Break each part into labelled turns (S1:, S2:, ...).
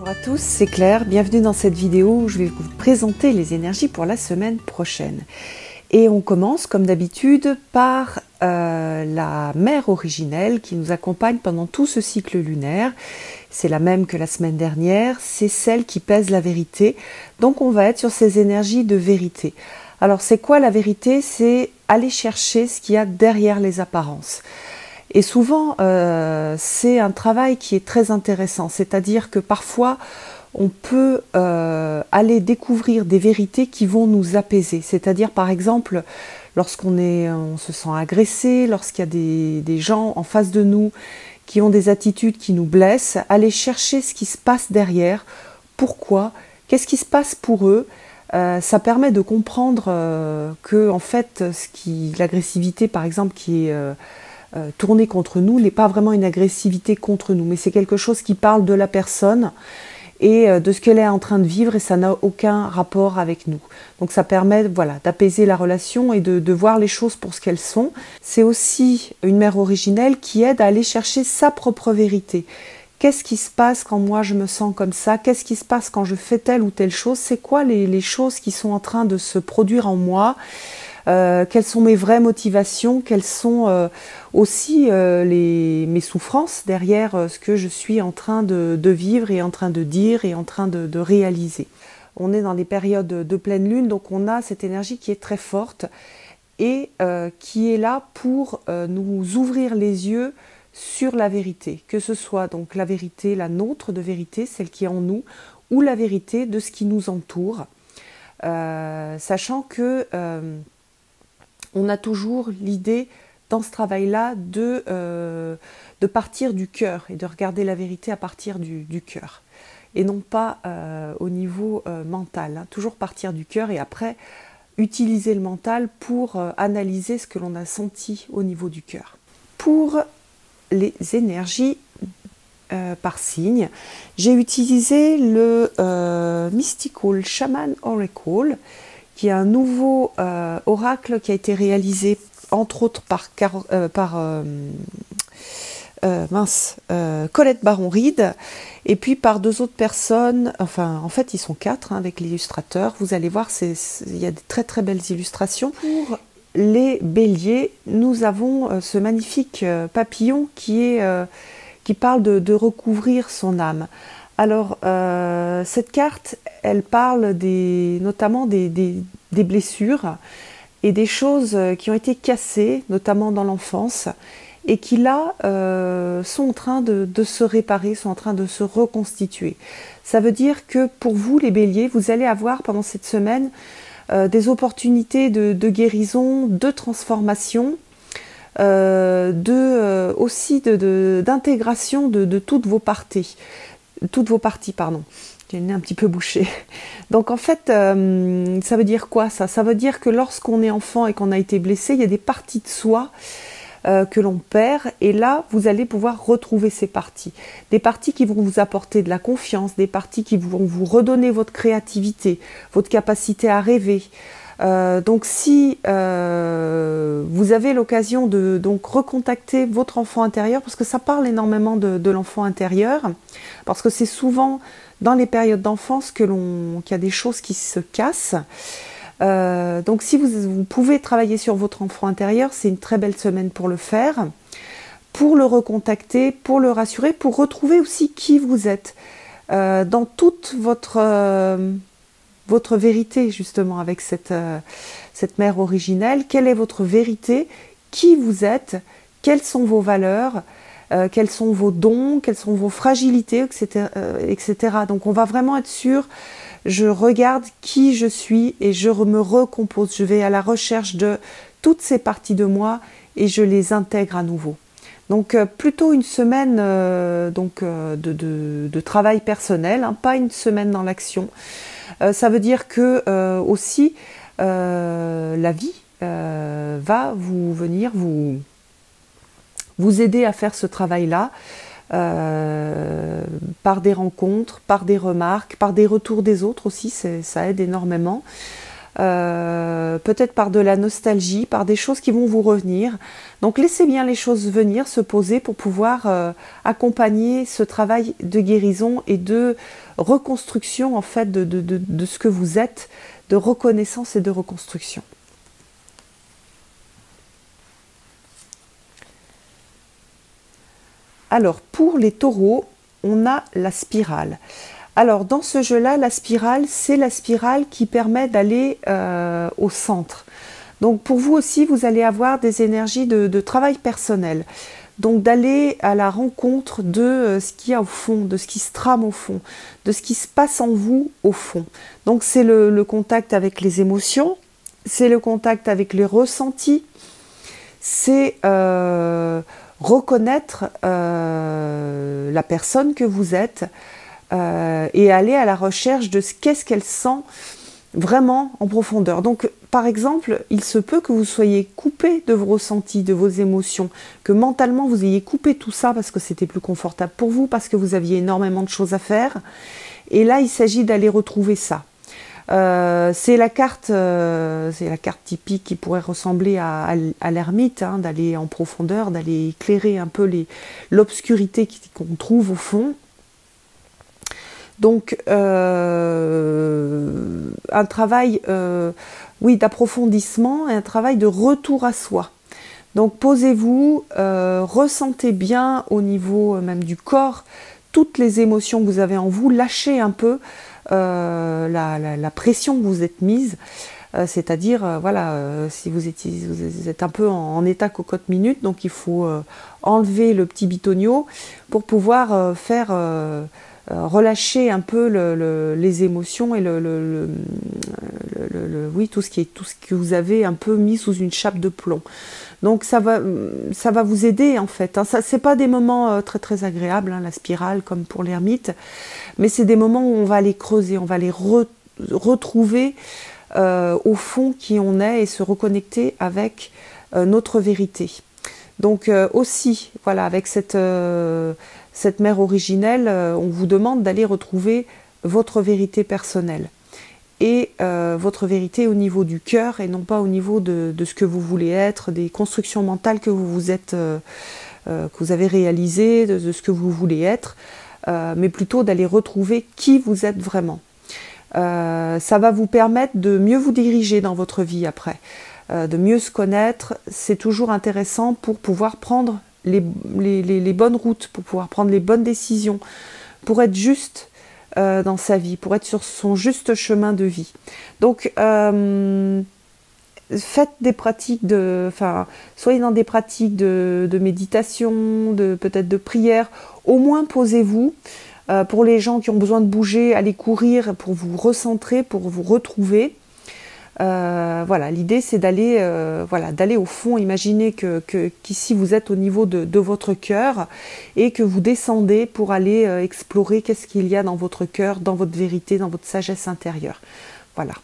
S1: Bonjour à tous, c'est Claire, bienvenue dans cette vidéo où je vais vous présenter les énergies pour la semaine prochaine. Et on commence comme d'habitude par la mère originelle qui nous accompagne pendant tout ce cycle lunaire. C'est la même que la semaine dernière, c'est celle qui pèse la vérité. Donc on va être sur ces énergies de vérité. Alors c'est quoi la vérité? C'est aller chercher ce qu'il y a derrière les apparences. Et souvent, c'est un travail qui est très intéressant, c'est-à-dire que parfois, on peut aller découvrir des vérités qui vont nous apaiser. C'est-à-dire, par exemple, on se sent agressé, lorsqu'il y a des gens en face de nous qui ont des attitudes qui nous blessent, aller chercher ce qui se passe derrière, pourquoi, qu'est-ce qui se passe pour eux. Ça permet de comprendre que, en fait, l'agressivité, par exemple, qui est tournée contre nous, n'est pas vraiment une agressivité contre nous, mais c'est quelque chose qui parle de la personne et de ce qu'elle est en train de vivre, et ça n'a aucun rapport avec nous. Donc ça permet, voilà, d'apaiser la relation et de voir les choses pour ce qu'elles sont. C'est aussi une mère originelle qui aide à aller chercher sa propre vérité. Qu'est-ce qui se passe quand moi je me sens comme ça? Qu'est-ce qui se passe quand je fais telle ou telle chose? C'est quoi les choses qui sont en train de se produire en moi? Quelles sont mes vraies motivations? Quelles sont aussi mes souffrances derrière ce que je suis en train de vivre et en train de dire et en train de réaliser? On est dans des périodes de pleine lune, donc on a cette énergie qui est très forte et qui est là pour nous ouvrir les yeux sur la vérité, que ce soit donc la vérité, la nôtre de vérité, celle qui est en nous, ou la vérité de ce qui nous entoure, sachant que on a toujours l'idée dans ce travail-là de partir du cœur et de regarder la vérité à partir du cœur et non pas au niveau mental, hein. Toujours partir du cœur et après utiliser le mental pour analyser ce que l'on a senti au niveau du cœur. Pour les énergies par signe, j'ai utilisé le Mystical Shaman Oracle, qui est un nouveau oracle qui a été réalisé entre autres par Colette Baron-Reid et puis par deux autres personnes, enfin en fait ils sont quatre, hein, avec l'illustrateur. Vous allez voir, il y a des très très belles illustrations. Pour les béliers, nous avons ce magnifique papillon qui parle de recouvrir son âme. Alors, cette carte, elle parle notamment des blessures et des choses qui ont été cassées, notamment dans l'enfance, et qui là sont en train de se réparer, sont en train de se reconstituer. Ça veut dire que pour vous, les béliers, vous allez avoir pendant cette semaine des opportunités de guérison, de transformation, aussi d'intégration de toutes vos parties. J'ai le nez un petit peu bouché. Donc en fait, ça veut dire quoi ça? Ça veut dire que lorsqu'on est enfant et qu'on a été blessé, il y a des parties de soi que l'on perd, et là, vous allez pouvoir retrouver ces parties. Des parties qui vont vous apporter de la confiance, des parties qui vont vous redonner votre créativité, votre capacité à rêver. Donc si vous avez l'occasion de recontacter votre enfant intérieur, parce que ça parle énormément de l'enfant intérieur, parce que c'est souvent dans les périodes d'enfance qu'il y a des choses qui se cassent. Donc si vous pouvez travailler sur votre enfant intérieur, c'est une très belle semaine pour le faire, pour le recontacter, pour le rassurer, pour retrouver aussi qui vous êtes dans toute votre vérité, justement, avec cette mère originelle. Quelle est votre vérité? Qui vous êtes? Quelles sont vos valeurs? Quels sont vos dons? Quelles sont vos fragilités, etc., etc. Donc on va vraiment être sûr, je regarde qui je suis et je me recompose. Je vais à la recherche de toutes ces parties de moi et je les intègre à nouveau. Donc plutôt une semaine de travail personnel, hein, pas une semaine dans l'action. Ça veut dire que aussi la vie va venir vous aider à faire ce travail-là par des rencontres, par des remarques, par des retours des autres aussi, ça aide énormément. peut-être par de la nostalgie, par des choses qui vont vous revenir. Donc laissez bien les choses venir, se poser pour pouvoir accompagner ce travail de guérison et de reconstruction en fait de ce que vous êtes, de reconnaissance et de reconstruction. Alors pour les taureaux, on a la spirale. Alors dans ce jeu-là, la spirale, c'est la spirale qui permet d'aller au centre. Donc pour vous aussi, vous allez avoir des énergies de travail personnel. Donc d'aller à la rencontre de ce qu'il y a au fond, de ce qui se trame au fond, de ce qui se passe en vous au fond. Donc c'est le contact avec les émotions, c'est le contact avec les ressentis, c'est reconnaître la personne que vous êtes et aller à la recherche de ce qu'est-ce qu'elle sent vraiment en profondeur. Donc par exemple, il se peut que vous soyez coupé de vos ressentis, de vos émotions, que mentalement vous ayez coupé tout ça parce que c'était plus confortable pour vous, parce que vous aviez énormément de choses à faire. Et là, il s'agit d'aller retrouver ça. C'est la carte typique qui pourrait ressembler à l'ermite, hein, d'aller en profondeur, d'aller éclairer un peu l'obscurité qu'on trouve au fond. Donc un travail oui, d'approfondissement et un travail de retour à soi. Donc posez-vous, ressentez bien au niveau même du corps toutes les émotions que vous avez en vous, lâchez un peu la pression que vous êtes mise, c'est-à-dire voilà, si vous êtes un peu en état cocotte minute, donc il faut enlever le petit bitonio pour pouvoir faire relâcher un peu les émotions et oui, tout ce que vous avez un peu mis sous une chape de plomb. Donc ça va vous aider en fait. Hein. Ça, c'est pas des moments très très agréables, hein, la spirale comme pour l'ermite, mais c'est des moments où on va aller creuser, on va aller retrouver au fond qui on est et se reconnecter avec notre vérité. Donc aussi, voilà, avec cette mère originelle, on vous demande d'aller retrouver votre vérité personnelle et votre vérité au niveau du cœur et non pas au niveau de ce que vous voulez être, des constructions mentales que vous avez réalisées, de ce que vous voulez être, mais plutôt d'aller retrouver qui vous êtes vraiment. Ça va vous permettre de mieux vous diriger dans votre vie après, de mieux se connaître. C'est toujours intéressant pour pouvoir prendre les bonnes routes, pour pouvoir prendre les bonnes décisions, pour être juste dans sa vie, pour être sur son juste chemin de vie. Donc faites des pratiques soyez dans des pratiques de méditation, peut-être de prière. Au moins posez-vous. Pour les gens qui ont besoin de bouger, allez courir pour vous recentrer, pour vous retrouver. Voilà, l'idée c'est d'aller d'aller au fond. Imaginez qu'ici vous êtes au niveau de votre cœur et que vous descendez pour aller explorer qu'est-ce qu'il y a dans votre cœur, dans votre vérité, dans votre sagesse intérieure. Voilà.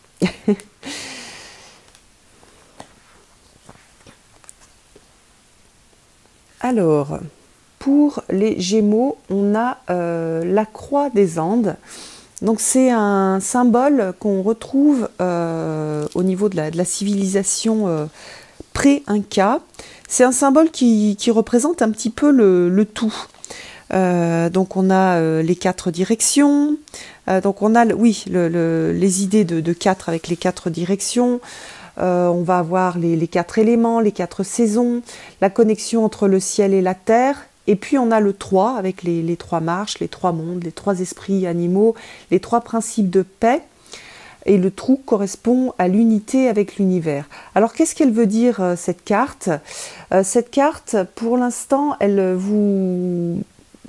S1: Alors, pour les Gémeaux, on a la croix des Andes. Donc c'est un symbole qu'on retrouve au niveau de la civilisation pré-inca. C'est un symbole qui représente un petit peu le tout. Donc on a les 4 directions, donc on a les idées de 4 avec les 4 directions. On va avoir les 4 éléments, les 4 saisons, la connexion entre le ciel et la terre. Et puis on a le 3 avec les 3 marches, les 3 mondes, les 3 esprits animaux, les 3 principes de paix. Et le trou correspond à l'unité avec l'univers. Alors qu'est-ce qu'elle veut dire cette carte? Cette carte, pour l'instant, elle vous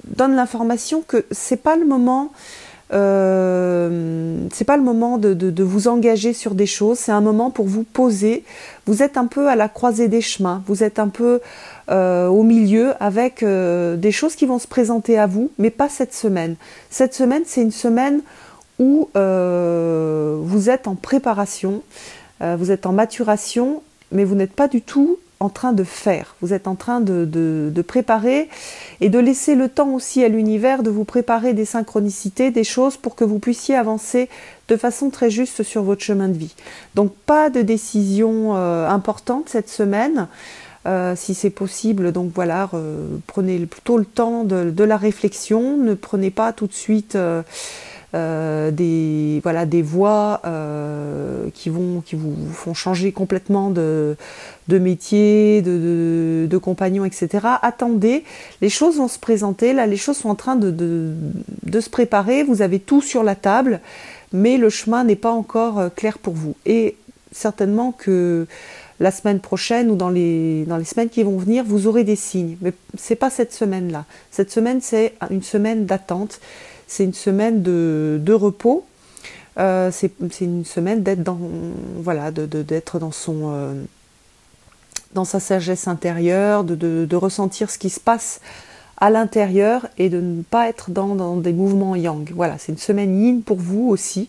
S1: donne l'information que c'est pas le moment. C'est pas le moment de vous engager sur des choses, c'est un moment pour vous poser. Vous êtes un peu à la croisée des chemins, vous êtes un peu au milieu avec des choses qui vont se présenter à vous, mais pas cette semaine. Cette semaine, c'est une semaine où vous êtes en préparation, vous êtes en maturation, mais vous n'êtes pas du tout en train de faire, vous êtes en train de préparer et de laisser le temps aussi à l'univers de vous préparer des synchronicités, des choses pour que vous puissiez avancer de façon très juste sur votre chemin de vie. Donc pas de décision importante cette semaine, si c'est possible. Donc voilà, prenez plutôt le temps de la réflexion, ne prenez pas tout de suite des voies qui vous font changer complètement de métier, de compagnon, etc. Attendez, les choses vont se présenter, là les choses sont en train de se préparer, vous avez tout sur la table, mais le chemin n'est pas encore clair pour vous. Et certainement que la semaine prochaine ou dans les semaines qui vont venir, vous aurez des signes. Mais c'est pas cette semaine-là. Cette semaine, c'est une semaine d'attente. C'est une semaine de repos. C'est une semaine d'être d'être dans sa sagesse intérieure, de ressentir ce qui se passe à l'intérieur et de ne pas être dans des mouvements yang. Voilà, c'est une semaine yin pour vous aussi.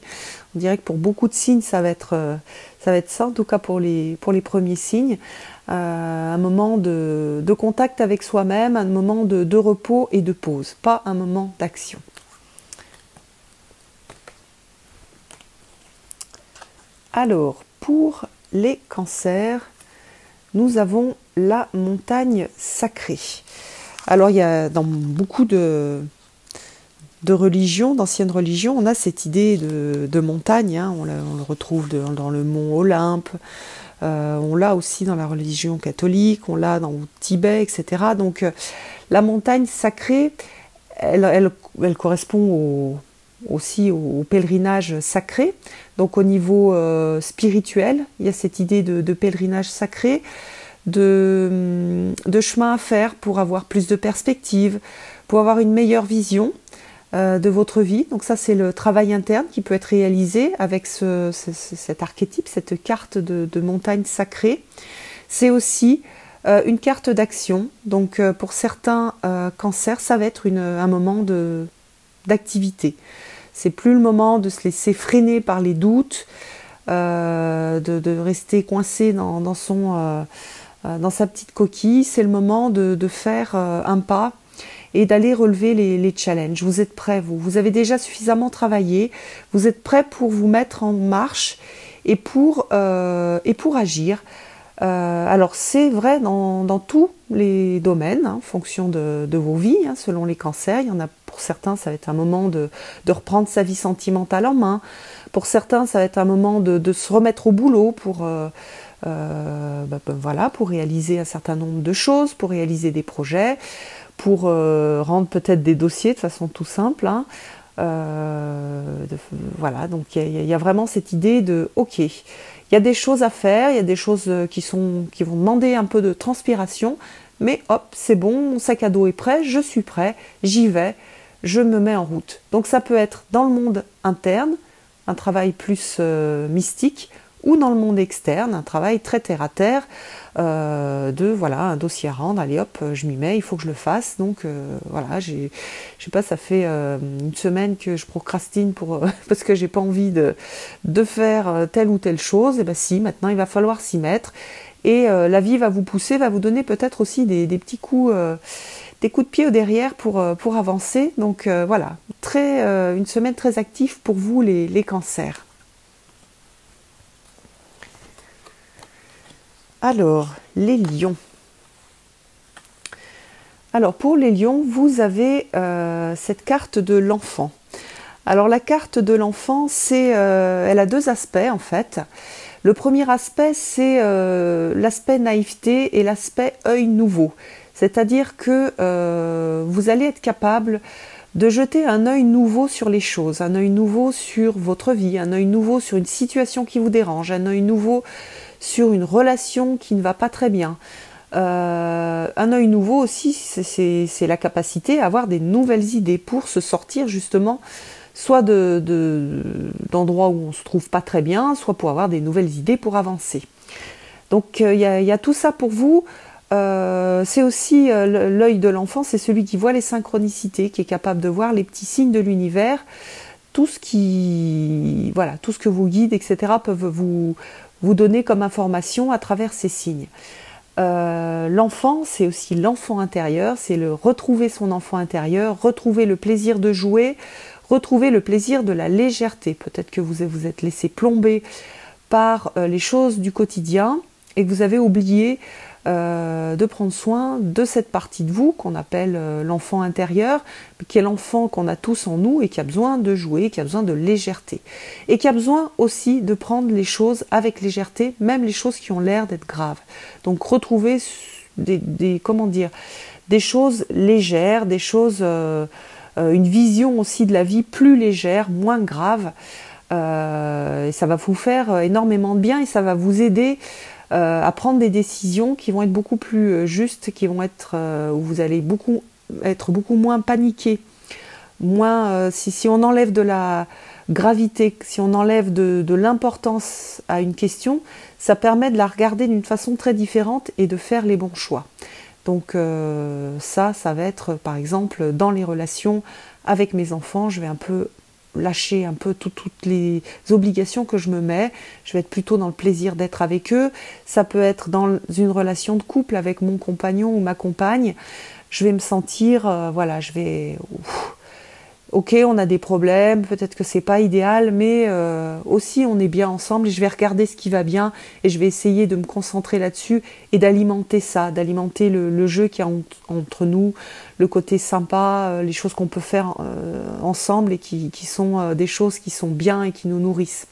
S1: On dirait que pour beaucoup de signes, ça va être ça, en tout cas pour les premiers signes. Un moment de contact avec soi-même, un moment de repos et de pause, pas un moment d'action. Alors, pour les cancers, nous avons la montagne sacrée. Alors, il y a dans beaucoup de religions, d'anciennes religions, on a cette idée de montagne, hein, on le retrouve dans le mont Olympe, on l'a aussi dans la religion catholique, on l'a au Tibet, etc. Donc, la montagne sacrée, elle correspond aussi au pèlerinage sacré. Donc au niveau spirituel, il y a cette idée de pèlerinage sacré, de chemin à faire pour avoir plus de perspectives, pour avoir une meilleure vision de votre vie. Donc ça, c'est le travail interne qui peut être réalisé avec cet archétype, cette carte de montagne sacrée. C'est aussi une carte d'action. Donc pour certains cancers, ça va être un moment d'activité. C'est plus le moment de se laisser freiner par les doutes, de rester coincé dans sa petite coquille. C'est le moment de faire un pas et d'aller relever les challenges. Vous êtes prêts, vous avez déjà suffisamment travaillé, vous êtes prêts pour vous mettre en marche et pour agir. Alors c'est vrai dans tous les domaines, hein, en fonction de vos vies, hein, selon les cancers. Il y en a pour certains, ça va être un moment de reprendre sa vie sentimentale en main. Pour certains, ça va être un moment de se remettre au boulot pour réaliser un certain nombre de choses, pour réaliser des projets, pour rendre peut-être des dossiers de façon tout simple. Hein. Donc il y a vraiment cette idée de ok, il y a des choses à faire, il y a des choses qui vont demander un peu de transpiration, mais hop, c'est bon, mon sac à dos est prêt, je suis prêt, j'y vais, je me mets en route. Donc ça peut être dans le monde interne, un travail plus mystique, ou dans le monde externe, un travail très terre à terre, un dossier à rendre, allez hop, je m'y mets, il faut que je le fasse. Donc je sais pas, ça fait une semaine que je procrastine parce que j'ai pas envie de faire telle ou telle chose. Et ben si, maintenant il va falloir s'y mettre. Et la vie va vous pousser, va vous donner peut-être aussi des petits coups de pied au derrière pour avancer. Donc une semaine très active pour vous les cancers. Alors, les lions. Alors, pour les lions, vous avez cette carte de l'enfant. Alors, la carte de l'enfant, elle a deux aspects, en fait. Le premier aspect, c'est l'aspect naïveté et l'aspect œil nouveau. C'est-à-dire que vous allez être capable de jeter un œil nouveau sur les choses, un œil nouveau sur votre vie, un œil nouveau sur une situation qui vous dérange, un œil nouveau sur une relation qui ne va pas très bien. Un œil nouveau aussi, c'est la capacité à avoir des nouvelles idées pour se sortir justement soit d'endroits où on ne se trouve pas très bien, soit pour avoir des nouvelles idées pour avancer. Donc il y a tout ça pour vous. C'est aussi l'œil de l'enfant, c'est celui qui voit les synchronicités, qui est capable de voir les petits signes de l'univers, tout ce que vous guide, etc. peuvent vous donner comme information à travers ces signes. L'enfant, c'est aussi l'enfant intérieur, c'est le retrouver son enfant intérieur, retrouver le plaisir de jouer, retrouver le plaisir de la légèreté. Peut-être que vous vous êtes laissé plomber par les choses du quotidien et que vous avez oublié de prendre soin de cette partie de vous qu'on appelle l'enfant intérieur, qui est l'enfant qu'on a tous en nous et qui a besoin de jouer, qui a besoin de légèreté. Et qui a besoin aussi de prendre les choses avec légèreté, même les choses qui ont l'air d'être graves. Donc retrouver comment dire, des choses légères, des choses, une vision aussi de la vie plus légère, moins grave. Et ça va vous faire énormément de bien et ça va vous aider à prendre des décisions qui vont être beaucoup plus justes, qui vont être où vous allez être beaucoup moins paniqué, moins si on enlève de la gravité, si on enlève de l'importance à une question, ça permet de la regarder d'une façon très différente et de faire les bons choix. Donc ça va être par exemple dans les relations avec mes enfants, je vais un peu lâcher un peu toutes les obligations que je me mets, je vais être plutôt dans le plaisir d'être avec eux. Ça peut être dans une relation de couple avec mon compagnon ou ma compagne, je vais me sentir, voilà, je vais... Ok, on a des problèmes, peut-être que c'est pas idéal, mais aussi on est bien ensemble et je vais regarder ce qui va bien et je vais essayer de me concentrer là-dessus et d'alimenter ça, d'alimenter le jeu qu'il y a entre nous, le côté sympa, les choses qu'on peut faire ensemble et qui sont des choses qui sont bien et qui nous nourrissent.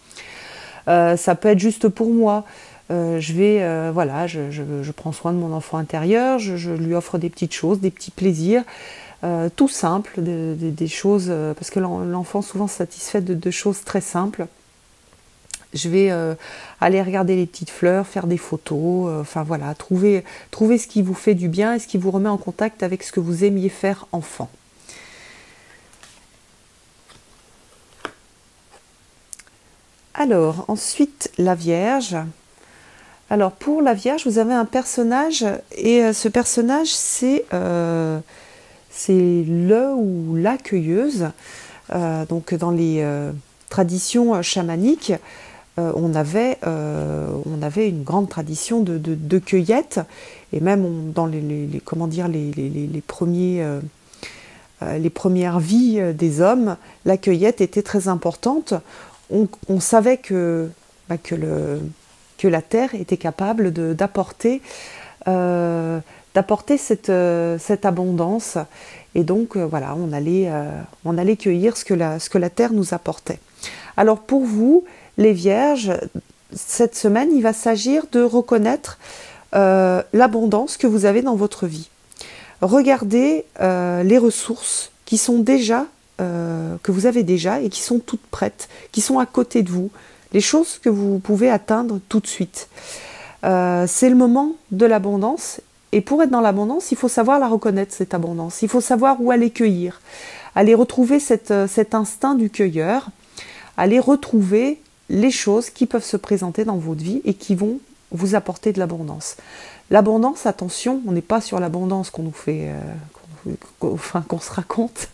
S1: Ça peut être juste pour moi. Voilà, je prends soin de mon enfant intérieur, je lui offre des petites choses, des petits plaisirs. Tout simple, des choses, parce que l'enfant souvent se satisfait de choses très simples. Je vais aller regarder les petites fleurs, faire des photos, enfin voilà, trouver ce qui vous fait du bien et ce qui vous remet en contact avec ce que vous aimiez faire enfant. Alors, ensuite, la Vierge. Alors, pour la Vierge, vous avez un personnage, et ce personnage, c'est le ou la cueilleuse. Donc dans les traditions chamaniques, on avait une grande tradition de cueillette, et même dans les premières vies des hommes, la cueillette était très importante. On savait que la terre était capable d'apporter cette abondance, et donc voilà, on allait cueillir ce que la terre nous apportait. Alors pour vous, les Vierges, cette semaine, il va s'agir de reconnaître l'abondance que vous avez dans votre vie. Regardez les ressources qui sont déjà, que vous avez déjà et qui sont toutes prêtes, qui sont à côté de vous, les choses que vous pouvez atteindre tout de suite. C'est le moment de l'abondance. Et pour être dans l'abondance, il faut savoir la reconnaître, cette abondance. Il faut savoir où aller cueillir, aller retrouver cet instinct du cueilleur, aller retrouver les choses qui peuvent se présenter dans votre vie et qui vont vous apporter de l'abondance. L'abondance, attention, on n'est pas sur l'abondance qu'on nous fait, qu'on se raconte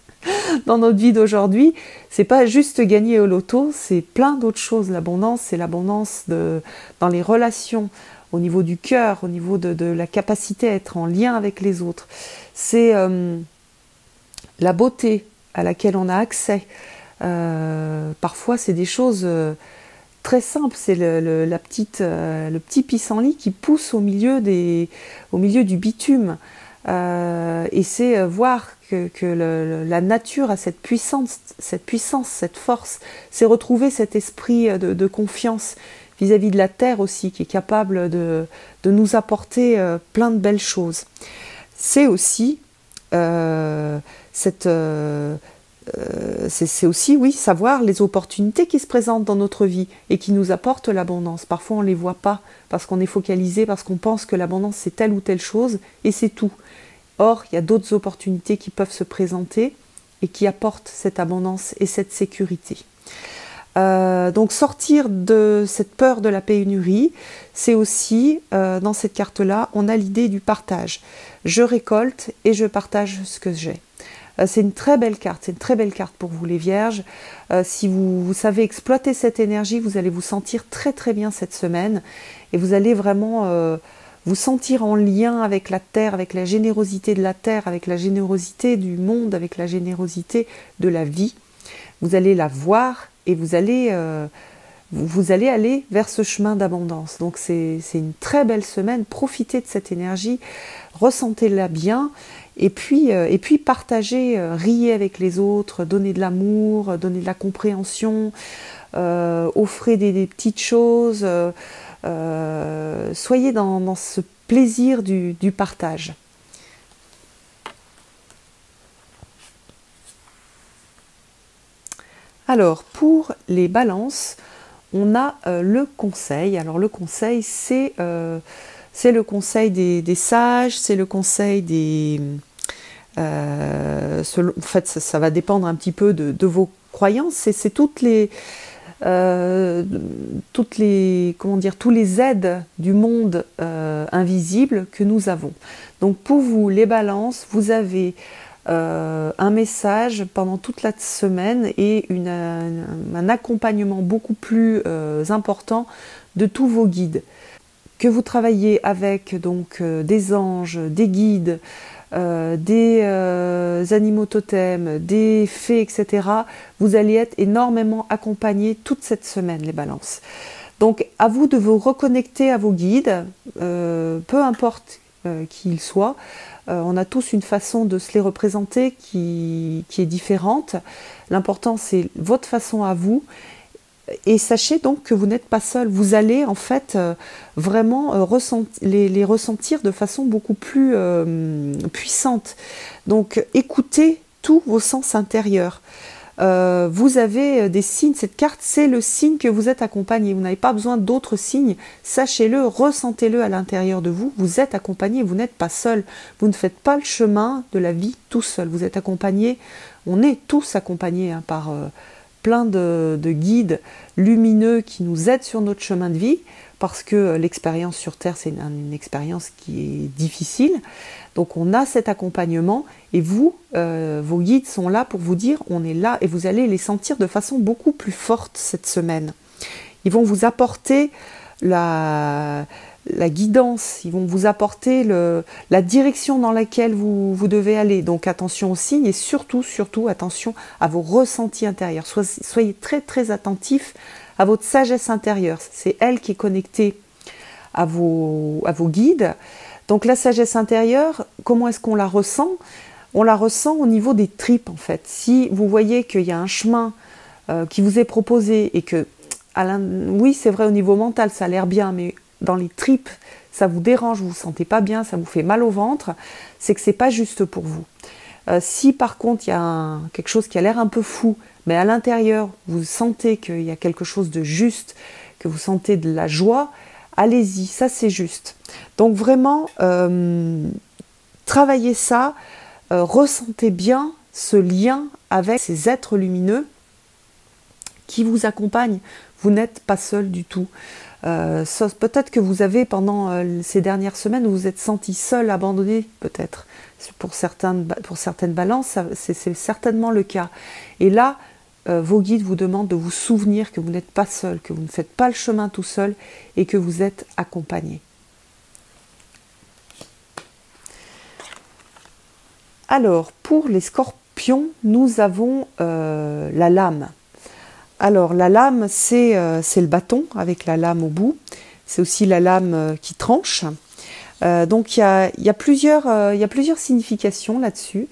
S1: dans notre vie d'aujourd'hui. C'est pas juste gagner au loto, c'est plein d'autres choses. L'abondance, c'est l'abondance dans les relations, au niveau du cœur, au niveau de la capacité à être en lien avec les autres. C'est la beauté à laquelle on a accès. Parfois, c'est des choses très simples. C'est le petit pissenlit qui pousse au milieu du bitume. Et c'est voir que la nature a cette puissance, cette force. C'est retrouver cet esprit de confiance vis-à-vis de la terre aussi, qui est capable de nous apporter plein de belles choses. C'est aussi c'est aussi, oui, savoir les opportunités qui se présentent dans notre vie et qui nous apportent l'abondance. Parfois, on ne les voit pas parce qu'on est focalisé, parce qu'on pense que l'abondance, c'est telle ou telle chose, et c'est tout. Or, il y a d'autres opportunités qui peuvent se présenter et qui apportent cette abondance et cette sécurité. Donc sortir de cette peur de la pénurie, c'est aussi, dans cette carte-là, on a l'idée du partage. Je récolte et je partage ce que j'ai. C'est une très belle carte, c'est une très belle carte pour vous les Vierges. Si vous savez exploiter cette énergie, vous allez vous sentir très très bien cette semaine et vous allez vraiment vous sentir en lien avec la Terre, avec la générosité de la Terre, avec la générosité du monde, avec la générosité de la vie. Vous allez la voir et vous allez aller vers ce chemin d'abondance. Donc c'est une très belle semaine, profitez de cette énergie, ressentez-la bien, et puis partagez, riez avec les autres, donnez de l'amour, donnez de la compréhension, offrez des petites choses, soyez dans ce plaisir du partage. Alors, pour les balances, on a le conseil. Alors, le conseil, c'est le conseil des sages, c'est le conseil des... en fait, ça va dépendre un petit peu de vos croyances. C'est toutes les comment dire, tous les aides du monde invisible que nous avons. Donc, pour vous, les balances, vous avez un message pendant toute la semaine et un accompagnement beaucoup plus important de tous vos guides. Que vous travaillez avec donc des anges, des guides, des animaux totems, des fées, etc. Vous allez être énormément accompagnés toute cette semaine, les balances. Donc à vous de vous reconnecter à vos guides, peu importe qui ils soient. On a tous une façon de se les représenter qui est différente. L'important, c'est votre façon à vous. Et sachez donc que vous n'êtes pas seul. Vous allez en fait vraiment les ressentir de façon beaucoup plus puissante. Donc écoutez tous vos sens intérieurs. Vous avez des signes, cette carte c'est le signe que vous êtes accompagné, vous n'avez pas besoin d'autres signes, sachez-le, ressentez-le à l'intérieur de vous, vous êtes accompagné, vous n'êtes pas seul, vous ne faites pas le chemin de la vie tout seul, vous êtes accompagné, on est tous accompagnés par plein de guides lumineux qui nous aident sur notre chemin de vie, parce que l'expérience sur Terre c'est une expérience qui est difficile. Donc on a cet accompagnement et vous, vos guides sont là pour vous dire on est là et vous allez les sentir de façon beaucoup plus forte cette semaine. Ils vont vous apporter la guidance, ils vont vous apporter la direction dans laquelle vous devez aller. Donc attention aux signes et surtout attention à vos ressentis intérieurs. Soyez très très attentifs à votre sagesse intérieure. C'est elle qui est connectée à vos guides. Donc la sagesse intérieure, comment est-ce qu'on la ressent? On la ressent au niveau des tripes en fait. Si vous voyez qu'il y a un chemin qui vous est proposé et que, oui c'est vrai au niveau mental ça a l'air bien, mais dans les tripes ça vous dérange, vous ne vous sentez pas bien, ça vous fait mal au ventre, c'est que c'est pas juste pour vous. Si par contre il y a quelque chose qui a l'air un peu fou, mais à l'intérieur vous sentez qu'il y a quelque chose de juste, que vous sentez de la joie, allez-y, ça c'est juste. Donc vraiment, travaillez ça, ressentez bien ce lien avec ces êtres lumineux qui vous accompagnent. Vous n'êtes pas seul du tout. Peut-être que vous avez, pendant ces dernières semaines, vous vous êtes senti seul, abandonné, peut-être. Pour certaines balances, c'est certainement le cas. Et là, vos guides vous demandent de vous souvenir que vous n'êtes pas seul, que vous ne faites pas le chemin tout seul et que vous êtes accompagné. Alors, pour les scorpions, nous avons la lame. Alors, la lame, c'est le bâton avec la lame au bout. C'est aussi la lame qui tranche. Donc, il y a plusieurs significations là-dessus.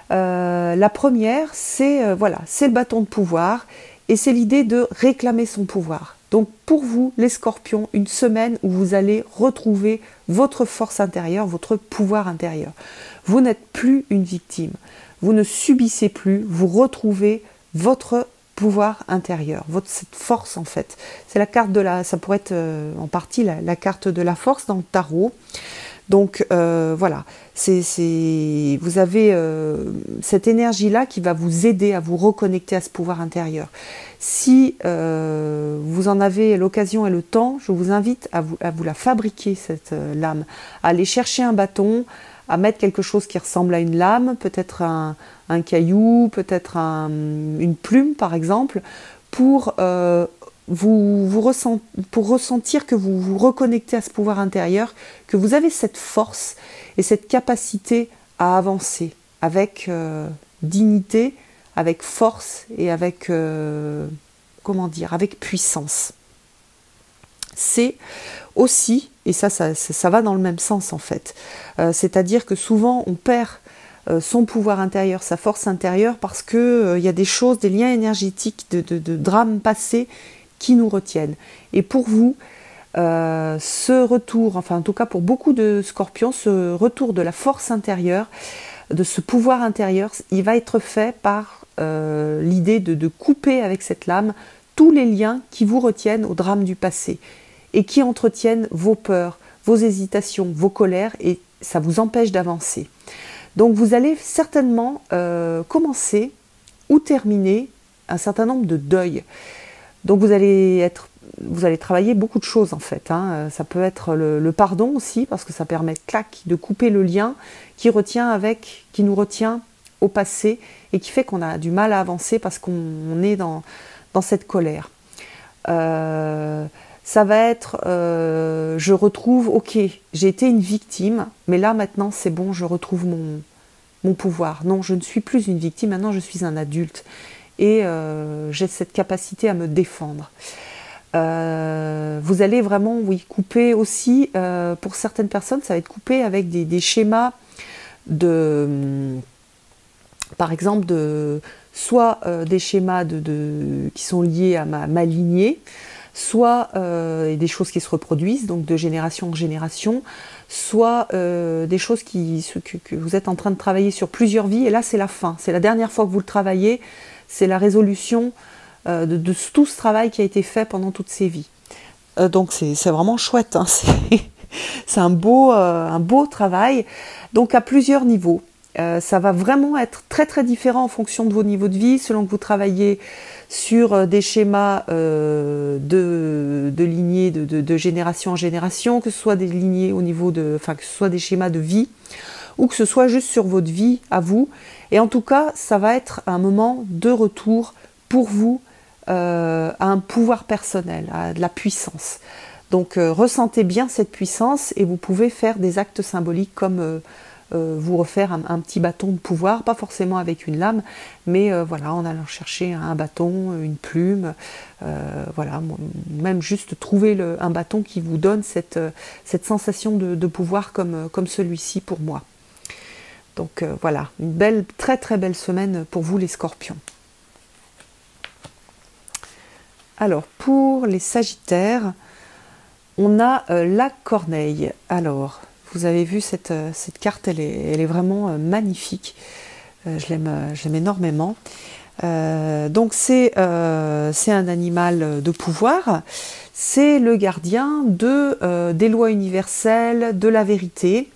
S1: La première, c'est le bâton de pouvoir et c'est l'idée de réclamer son pouvoir. Donc pour vous, les scorpions, une semaine où vous allez retrouver votre force intérieure, votre pouvoir intérieur. Vous n'êtes plus une victime, vous ne subissez plus, vous retrouvez votre pouvoir intérieur, cette force en fait. C'est la carte ça pourrait être en partie la carte de la force dans le tarot. Donc voilà, vous avez cette énergie-là qui va vous aider à vous reconnecter à ce pouvoir intérieur. Si vous en avez l'occasion et le temps, je vous invite à vous la fabriquer, cette lame. À aller chercher un bâton, à mettre quelque chose qui ressemble à une lame, peut-être un caillou, peut-être une plume par exemple, pour pour ressentir que vous vous reconnectez à ce pouvoir intérieur, que vous avez cette force et cette capacité à avancer avec dignité, avec force et avec, comment dire, avec puissance. C'est aussi, et ça va dans le même sens en fait, c'est-à-dire que souvent on perd son pouvoir intérieur, sa force intérieure, parce que y a des choses, des liens énergétiques de drames passés qui nous retiennent. Et pour vous, ce retour, enfin en tout cas pour beaucoup de scorpions, ce retour de la force intérieure, de ce pouvoir intérieur, il va être fait par l'idée de couper avec cette lame tous les liens qui vous retiennent au drame du passé et qui entretiennent vos peurs, vos hésitations, vos colères, et ça vous empêche d'avancer. Donc vous allez certainement commencer ou terminer un certain nombre de deuils. Donc vous allez travailler beaucoup de choses en fait. Hein. Ça peut être le pardon aussi, parce que ça permet de couper le lien qui nous retient au passé et qui fait qu'on a du mal à avancer parce qu'on est dans cette colère. Ça va être, je retrouve, ok, j'ai été une victime, mais là maintenant c'est bon, je retrouve mon pouvoir. Non, je ne suis plus une victime, maintenant je suis un adulte et j'ai cette capacité à me défendre. Vous allez vraiment, oui, couper aussi, pour certaines personnes, ça va être coupé avec des schémas par exemple, soit des schémas qui sont liés à ma lignée, soit des choses qui se reproduisent, donc de génération en génération, soit des choses que vous êtes en train de travailler sur plusieurs vies, et là c'est la fin, c'est la dernière fois que vous le travaillez, c'est la résolution de tout ce travail qui a été fait pendant toutes ces vies. Donc c'est vraiment chouette, hein, c'est un beau travail, donc à plusieurs niveaux. Ça va vraiment être très très différent en fonction de vos niveaux de vie, selon que vous travaillez sur des schémas de lignées de génération en génération, que ce soit des lignées au niveau que ce soit des schémas de vie, ou que ce soit juste sur votre vie à vous. Et en tout cas, ça va être un moment de retour pour vous à un pouvoir personnel, à de la puissance. Donc ressentez bien cette puissance et vous pouvez faire des actes symboliques comme vous refaire un petit bâton de pouvoir, pas forcément avec une lame, mais voilà, en allant chercher un bâton, une plume, voilà, même juste trouver un bâton qui vous donne cette sensation de pouvoir comme celui-ci pour moi. Donc voilà, une très très belle semaine pour vous les scorpions. Alors pour les sagittaires, on a la corneille. Alors, vous avez vu cette carte, elle est vraiment magnifique. Je l'aime énormément. Donc c'est un animal de pouvoir. C'est le gardien des lois universelles, de la vérité.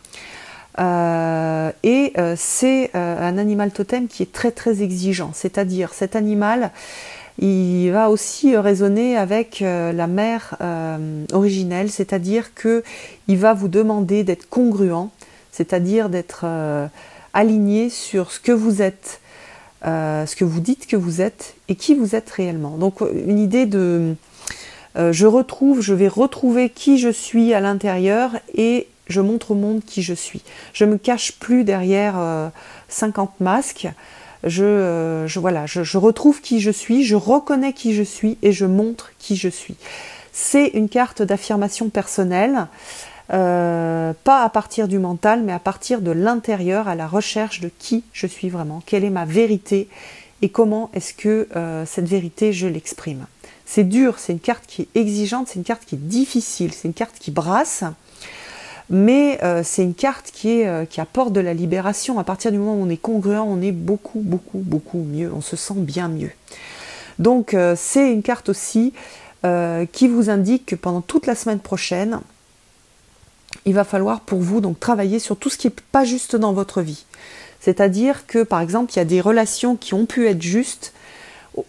S1: Et c'est un animal totem qui est très très exigeant. C'est-à-dire cet animal, il va aussi résonner avec la mère originelle, c'est-à-dire qu'il va vous demander d'être congruent, c'est-à-dire d'être aligné sur ce que vous êtes, ce que vous dites que vous êtes et qui vous êtes réellement. Donc une idée de je vais retrouver qui je suis à l'intérieur et je montre au monde qui je suis. Je ne me cache plus derrière 50 masques. Je retrouve qui je suis, je reconnais qui je suis et je montre qui je suis. C'est une carte d'affirmation personnelle, pas à partir du mental, mais à partir de l'intérieur, à la recherche de qui je suis vraiment, quelle est ma vérité et comment est-ce que cette vérité je l'exprime. C'est dur, c'est une carte qui est exigeante, c'est une carte qui est difficile, c'est une carte qui brasse. Mais c'est une carte qui apporte de la libération. À partir du moment où on est congruent, on est beaucoup, beaucoup, beaucoup mieux. On se sent bien mieux. Donc c'est une carte aussi qui vous indique que pendant toute la semaine prochaine, il va falloir pour vous donc travailler sur tout ce qui n'est pas juste dans votre vie. C'est-à-dire que par exemple, il y a des relations qui ont pu être justes,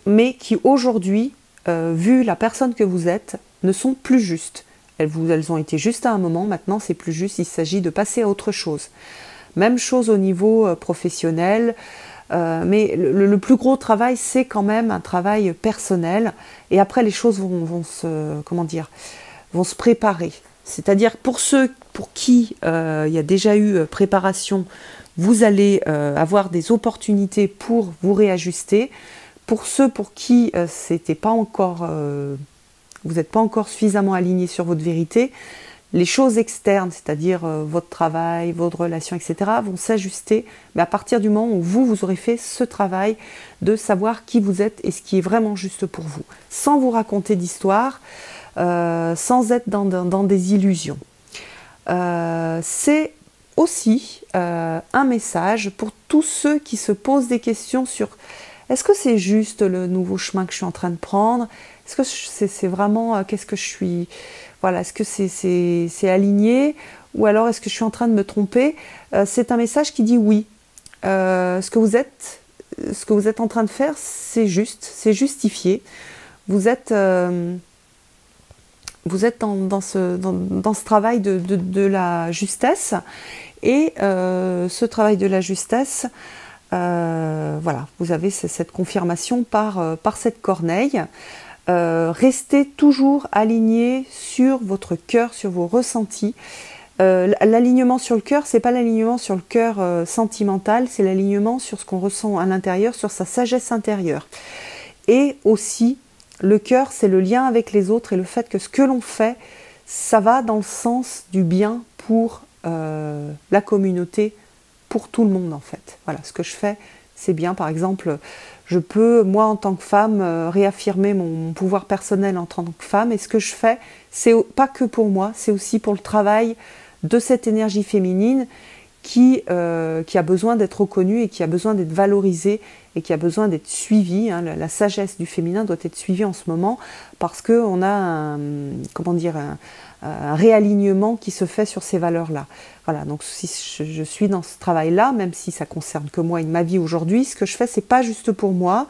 S1: mais qui aujourd'hui, vu la personne que vous êtes, ne sont plus justes. Elles ont été justes à un moment, maintenant c'est plus juste, il s'agit de passer à autre chose. Même chose au niveau professionnel, Mais le plus gros travail, c'est quand même un travail personnel. Et après, les choses vont se, comment dire, vont se préparer. C'est-à-dire pour ceux pour qui il y a déjà eu préparation, vous allez avoir des opportunités pour vous réajuster. Pour ceux pour qui c'était pas encore, vous n'êtes pas encore suffisamment aligné sur votre vérité, les choses externes, c'est-à-dire votre travail, votre relation, etc., vont s'ajuster, mais à partir du moment où vous aurez fait ce travail de savoir qui vous êtes et ce qui est vraiment juste pour vous, sans vous raconter d'histoire, sans être dans des illusions. C'est aussi un message pour tous ceux qui se posent des questions sur est-ce que c'est juste le nouveau chemin que je suis en train de prendre? Est-ce que c'est vraiment qu'est-ce que je suis... Voilà, est-ce que c'est aligné ou alors est-ce que je suis en train de me tromper? C'est un message qui dit oui. Ce que vous êtes en train de faire, c'est juste, c'est justifié. Vous êtes dans ce travail de la justesse et ce travail de la justesse, voilà, vous avez cette confirmation par cette corneille. Restez toujours aligné sur votre cœur, sur vos ressentis. L'alignement sur le cœur, c'est pas l'alignement sur le cœur sentimental, c'est l'alignement sur ce qu'on ressent à l'intérieur, sur sa sagesse intérieure. Et aussi, le cœur, c'est le lien avec les autres et le fait que ce que l'on fait, ça va dans le sens du bien pour la communauté, pour tout le monde en fait. Voilà, ce que je fais, c'est bien. Par exemple, je peux, moi en tant que femme, réaffirmer mon pouvoir personnel en tant que femme. Et ce que je fais, c'est pas que pour moi, c'est aussi pour le travail de cette énergie féminine qui a besoin d'être reconnue et qui a besoin d'être valorisée et qui a besoin d'être suivie. Hein. La sagesse du féminin doit être suivie en ce moment parce qu'on a un réalignement qui se fait sur ces valeurs-là. Voilà, donc si je suis dans ce travail-là, même si ça concerne que moi et ma vie aujourd'hui, ce que je fais, c'est pas juste pour moi.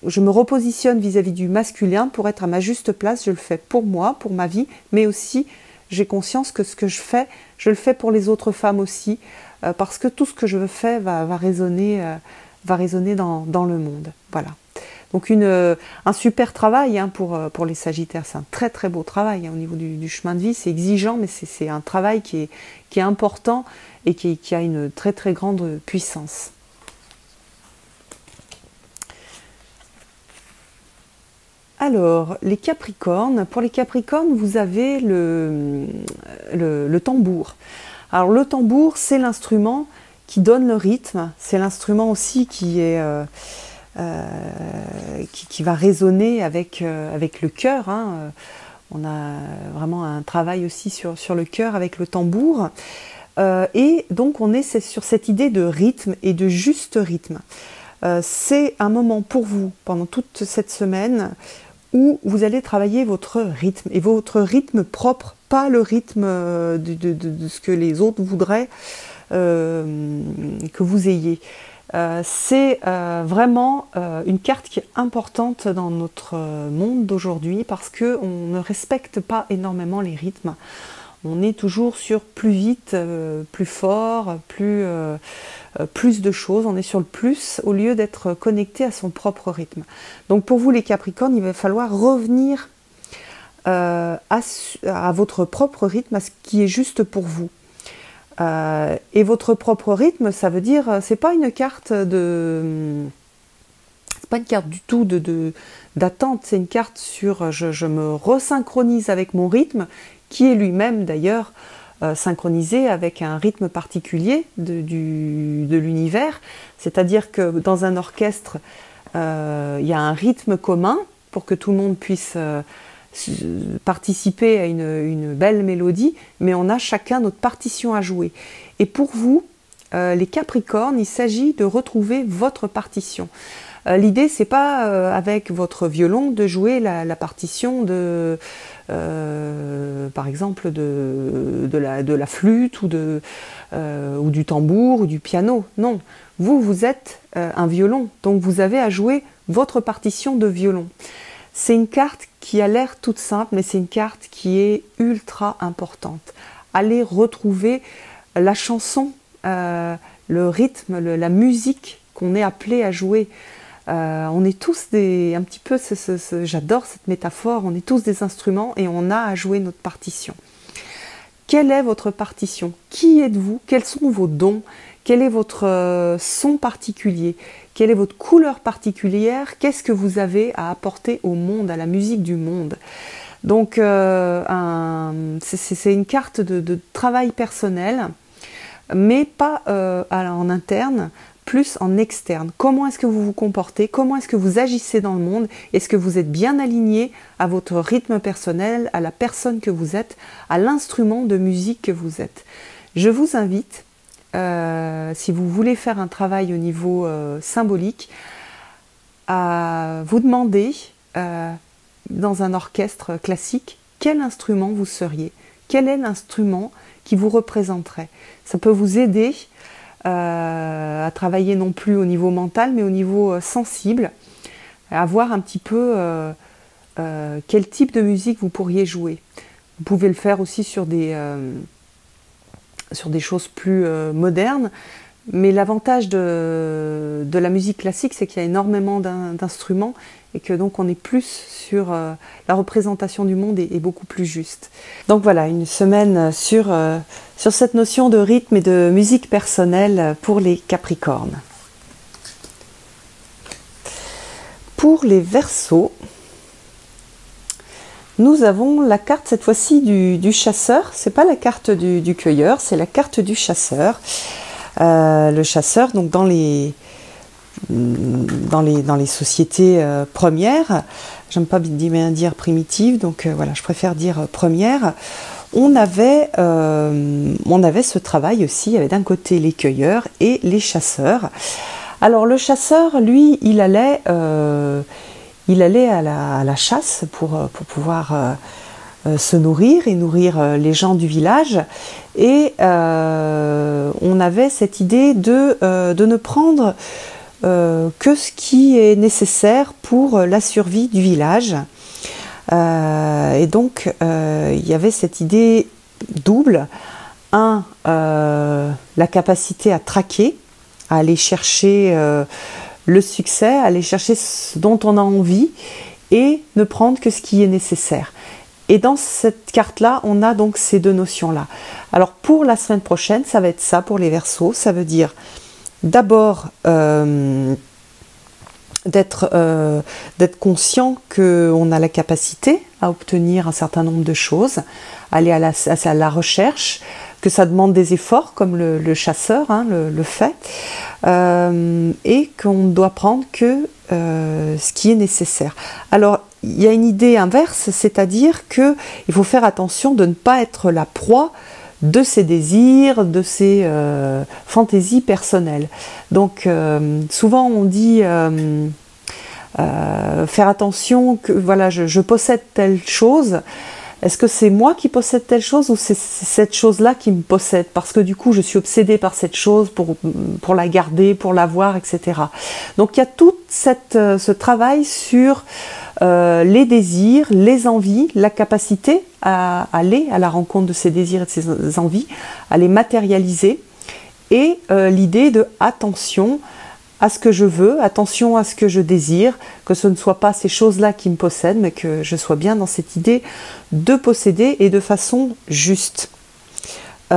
S1: Je me repositionne vis-à-vis du masculin pour être à ma juste place. Je le fais pour moi, pour ma vie, mais aussi j'ai conscience que ce que je le fais pour les autres femmes aussi, parce que tout ce que je fais va résonner dans le monde. Voilà. Donc un super travail hein, pour les Sagittaires, c'est un très très beau travail hein, au niveau du chemin de vie, c'est exigeant mais c'est un travail qui est important et qui a une très très grande puissance. Alors, les Capricornes, pour les Capricornes, vous avez le tambour. Alors le tambour, c'est l'instrument qui donne le rythme, c'est l'instrument aussi qui va résonner avec le cœur. Hein. On a vraiment un travail aussi sur le cœur avec le tambour. Et donc on est sur cette idée de rythme et de juste rythme. C'est un moment pour vous, pendant toute cette semaine, où vous allez travailler votre rythme, et votre rythme propre, pas le rythme de ce que les autres voudraient que vous ayez. C'est vraiment une carte qui est importante dans notre monde d'aujourd'hui parce qu'on ne respecte pas énormément les rythmes. On est toujours sur plus vite, plus fort, plus de choses. On est sur le plus au lieu d'être connecté à son propre rythme. Donc pour vous les Capricornes, il va falloir revenir à votre propre rythme, à ce qui est juste pour vous. Et votre propre rythme, ça veut dire, c'est pas une carte c'est pas une carte du tout d'attente, c'est une carte sur je me resynchronise avec mon rythme, qui est lui-même d'ailleurs synchronisé avec un rythme particulier de l'univers, c'est-à-dire que dans un orchestre, il y a un rythme commun pour que tout le monde puisse participer à une belle mélodie, mais on a chacun notre partition à jouer. Et pour vous, les Capricornes, il s'agit de retrouver votre partition. L'idée, c'est pas avec votre violon de jouer la partition par exemple de la flûte ou du tambour ou du piano. Non, vous êtes un violon, donc vous avez à jouer votre partition de violon. C'est une carte qui a l'air toute simple, mais c'est une carte qui est ultra importante. Allez retrouver la chanson, le rythme, la musique qu'on est appelé à jouer. On est tous un petit peu, j'adore cette métaphore, on est tous des instruments et on a à jouer notre partition. Quelle est votre partition? Qui êtes-vous? Quels sont vos dons? Quel est votre son particulier? Quelle est votre couleur particulière? Qu'est-ce que vous avez à apporter au monde, à la musique du monde? Donc c'est une carte de travail personnel, mais pas en interne, plus en externe. Comment est-ce que vous vous comportez? Comment est-ce que vous agissez dans le monde? Est-ce que vous êtes bien aligné à votre rythme personnel, à la personne que vous êtes, à l'instrument de musique que vous êtes? Je vous invite, si vous voulez faire un travail au niveau symbolique, à vous demander dans un orchestre classique quel instrument vous seriez, quel est l'instrument qui vous représenterait. Ça peut vous aider à travailler non plus au niveau mental mais au niveau sensible, à voir un petit peu quel type de musique vous pourriez jouer. Vous pouvez le faire aussi sur des choses plus modernes, mais l'avantage de la musique classique, c'est qu'il y a énormément d'instruments et que donc on est plus sur la représentation du monde est beaucoup plus juste. Donc voilà, une semaine sur cette notion de rythme et de musique personnelle pour les Capricornes. Pour les Verseaux, nous avons la carte cette fois-ci du chasseur. C'est pas la carte du cueilleur, c'est la carte du chasseur. Le chasseur, donc dans les sociétés premières, j'aime pas bien dire primitives, donc voilà, je préfère dire premières. On avait ce travail aussi. Il y avait d'un côté les cueilleurs et les chasseurs. Alors le chasseur, lui, il allait à la chasse pour pouvoir se nourrir et nourrir les gens du village. Et on avait cette idée de ne prendre que ce qui est nécessaire pour la survie du village. Et donc il y avait cette idée double. La capacité à traquer, à aller chercher le succès, aller chercher ce dont on a envie et ne prendre que ce qui est nécessaire. Et dans cette carte-là, on a donc ces deux notions-là. Alors pour la semaine prochaine, ça va être ça pour les Verseaux. Ça veut dire d'abord d'être conscient qu'on a la capacité à obtenir un certain nombre de choses, aller à la recherche, que ça demande des efforts comme le chasseur le fait, et qu'on ne doit prendre que ce qui est nécessaire. Alors il y a une idée inverse, c'est-à-dire qu'il faut faire attention de ne pas être la proie de ses désirs, de ses fantaisies personnelles. Donc souvent on dit faire attention que voilà, je possède telle chose. Est-ce que c'est moi qui possède telle chose ou c'est cette chose-là qui me possède? Parce que du coup, je suis obsédée par cette chose pour la garder, pour l'avoir, etc. Donc, il y a tout ce travail sur les désirs, les envies, la capacité à aller à la rencontre de ces désirs et de ces envies, à les matérialiser. Et l'idée de attention à ce que je veux, attention à ce que je désire, que ce ne soit pas ces choses-là qui me possèdent, mais que je sois bien dans cette idée de posséder et de façon juste. Et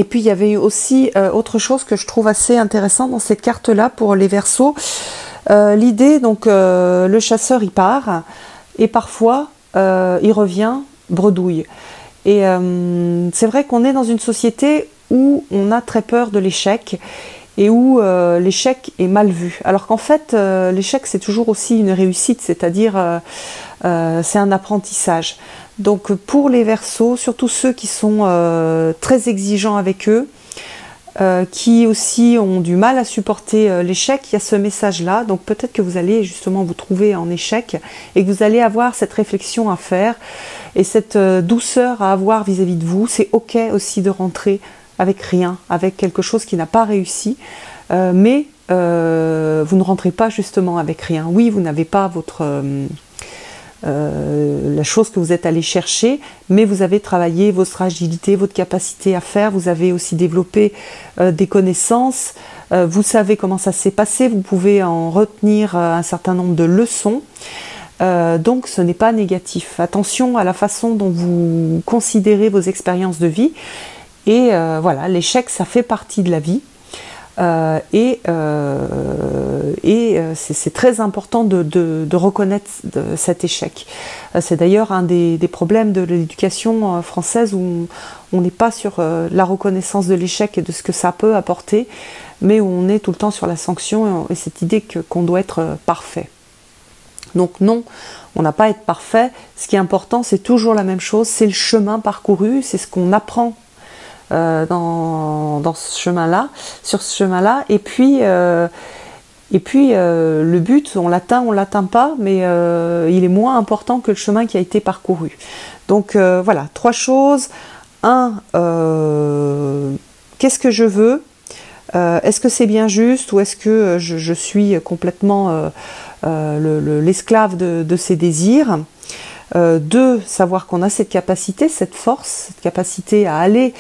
S1: puis il y avait aussi autre chose que je trouve assez intéressant dans cette carte-là pour les Verseaux. L'idée, donc le chasseur il part et parfois il revient bredouille. Et c'est vrai qu'on est dans une société où on a très peur de l'échec et où l'échec est mal vu. Alors qu'en fait, l'échec c'est toujours aussi une réussite, c'est-à-dire c'est un apprentissage. Donc pour les Verseaux, surtout ceux qui sont très exigeants avec eux, qui aussi ont du mal à supporter l'échec, il y a ce message-là. Donc peut-être que vous allez justement vous trouver en échec et que vous allez avoir cette réflexion à faire et cette douceur à avoir vis-à-vis de vous. C'est ok aussi de rentrer avec rien, avec quelque chose qui n'a pas réussi, mais vous ne rentrez pas justement avec rien. Oui, vous n'avez pas la chose que vous êtes allé chercher, mais vous avez travaillé votre agilité, votre capacité à faire, vous avez aussi développé des connaissances, vous savez comment ça s'est passé, vous pouvez en retenir un certain nombre de leçons. Donc ce n'est pas négatif. Attention à la façon dont vous considérez vos expériences de vie. Et voilà, l'échec, ça fait partie de la vie. C'est très important de reconnaître cet échec. C'est d'ailleurs un des problèmes de l'éducation française où on n'est pas sur la reconnaissance de l'échec et de ce que ça peut apporter, mais où on est tout le temps sur la sanction et cette idée qu'on doit être parfait. Donc non, on n'a pas à être parfait. Ce qui est important, c'est toujours la même chose, c'est le chemin parcouru, c'est ce qu'on apprend dans ce chemin-là, sur ce chemin-là, et puis le but, on l'atteint pas, mais il est moins important que le chemin qui a été parcouru. Donc voilà, 3 choses. 1, qu'est-ce que je veux? Est-ce que c'est bien juste ou est-ce que je suis complètement l'esclave de ces désirs? 2, savoir qu'on a cette capacité, cette force, cette capacité à aller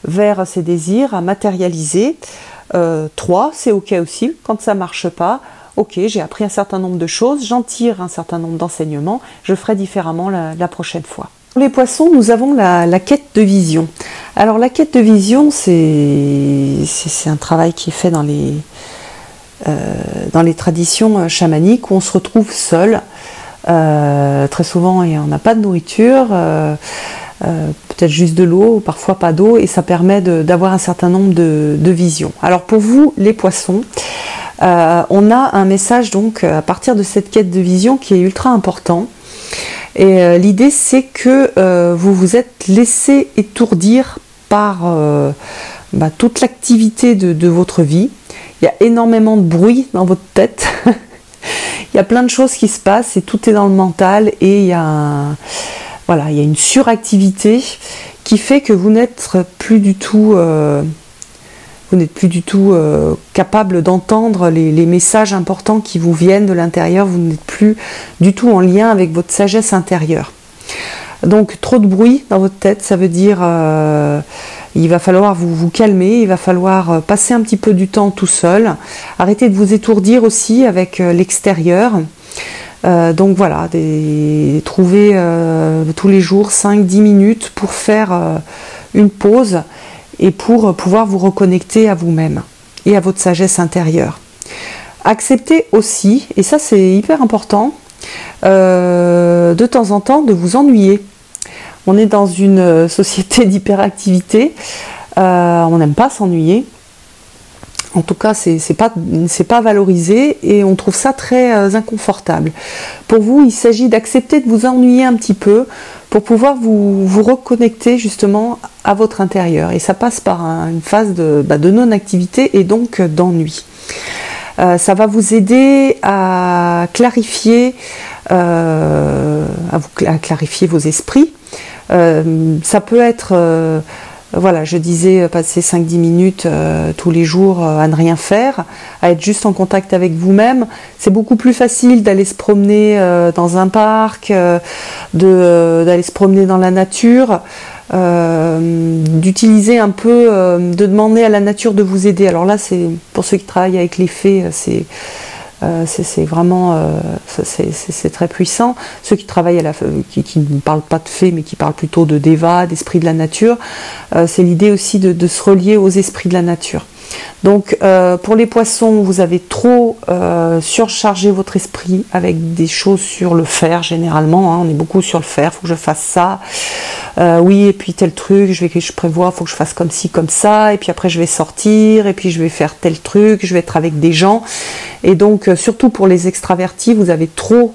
S1: vers ses désirs, à matérialiser. 3, c'est ok aussi, quand ça marche pas, ok, j'ai appris un certain nombre de choses, j'en tire un certain nombre d'enseignements, je ferai différemment la prochaine fois. Pour les poissons, nous avons la quête de vision. Alors la quête de vision, c'est un travail qui est fait dans les traditions chamaniques où on se retrouve seul. Très souvent, on n'a pas de nourriture, peut-être juste de l'eau, ou parfois pas d'eau, et ça permet d'avoir un certain nombre de visions. Alors pour vous, les poissons, on a un message donc à partir de cette quête de vision qui est ultra important. Et l'idée, c'est que vous vous êtes laissé étourdir par toute l'activité de votre vie. Il y a énormément de bruit dans votre tête. Il y a plein de choses qui se passent et tout est dans le mental et il y a une suractivité qui fait que vous n'êtes plus du tout, capable d'entendre les messages importants qui vous viennent de l'intérieur. Vous n'êtes plus du tout en lien avec votre sagesse intérieure. Donc trop de bruit dans votre tête, ça veut dire il va falloir vous calmer, il va falloir passer un petit peu du temps tout seul, arrêter de vous étourdir aussi avec l'extérieur. Donc voilà, trouver tous les jours 5-10 minutes pour faire une pause et pour pouvoir vous reconnecter à vous-même et à votre sagesse intérieure. Acceptez aussi, et ça c'est hyper important, de temps en temps de vous ennuyer. On est dans une société d'hyperactivité, on n'aime pas s'ennuyer. En tout cas, c'est pas valorisé et on trouve ça très inconfortable. Pour vous, il s'agit d'accepter de vous ennuyer un petit peu pour pouvoir vous reconnecter justement à votre intérieur. Et ça passe par une phase de non-activité et donc d'ennui. Ça va vous aider à clarifier, clarifier vos esprits. Ça peut être... Voilà, je disais passer 5-10 minutes tous les jours à ne rien faire, à être juste en contact avec vous-même. C'est beaucoup plus facile d'aller se promener dans un parc, d'aller se promener dans la nature, d'utiliser un peu, de demander à la nature de vous aider. Alors là, c'est pour ceux qui travaillent avec les fées, c'est vraiment c'est très puissant. Ceux qui travaillent qui ne parlent pas de fées mais qui parlent plutôt de Deva, d'esprit de la nature, c'est l'idée aussi de se relier aux esprits de la nature. Donc pour les poissons, vous avez trop surchargé votre esprit avec des choses sur le faire généralement, hein, on est beaucoup sur le faire, faut que je fasse ça, oui, et puis tel truc, je prévois, faut que je fasse comme ci, comme ça, et puis après je vais sortir, et puis je vais faire tel truc, je vais être avec des gens, et donc surtout pour les extravertis, vous êtes trop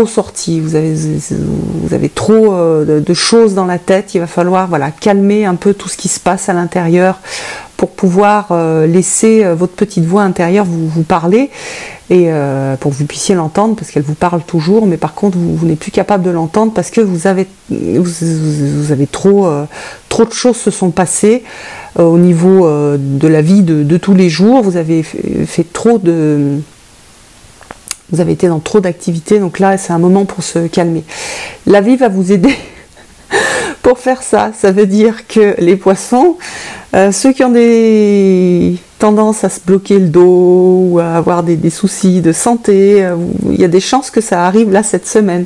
S1: sortis, vous avez trop de choses dans la tête, il va falloir calmer un peu tout ce qui se passe à l'intérieur pour pouvoir laisser votre petite voix intérieure vous parler et pour que vous puissiez l'entendre parce qu'elle vous parle toujours, mais par contre vous n'êtes plus capable de l'entendre parce que vous avez trop de choses se sont passées au niveau de la vie de tous les jours, vous avez fait trop Vous avez été dans trop d'activités, donc là c'est un moment pour se calmer. La vie va vous aider pour faire ça. Ça veut dire que les poissons, ceux qui ont des tendances à se bloquer le dos ou à avoir des soucis de santé, il y a des chances que ça arrive là cette semaine.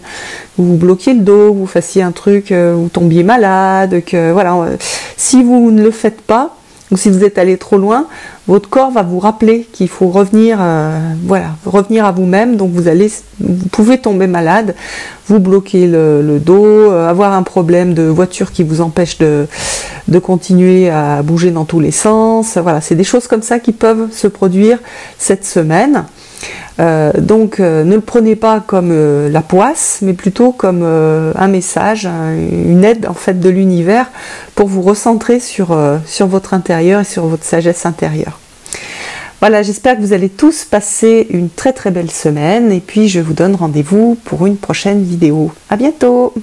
S1: Vous vous bloquiez le dos, vous fassiez un truc, vous tombiez malade, que voilà. Si vous ne le faites pas, ou si vous êtes allé trop loin, votre corps va vous rappeler qu'il faut revenir, revenir à vous-même. Donc vous pouvez tomber malade, vous bloquer le dos, avoir un problème de voiture qui vous empêche de continuer à bouger dans tous les sens. Voilà, c'est des choses comme ça qui peuvent se produire cette semaine. Donc ne le prenez pas comme la poisse, mais plutôt comme un message, une aide en fait de l'univers pour vous recentrer sur votre intérieur et sur votre sagesse intérieure. Voilà, j'espère que vous allez tous passer une très très belle semaine et puis je vous donne rendez-vous pour une prochaine vidéo. À bientôt!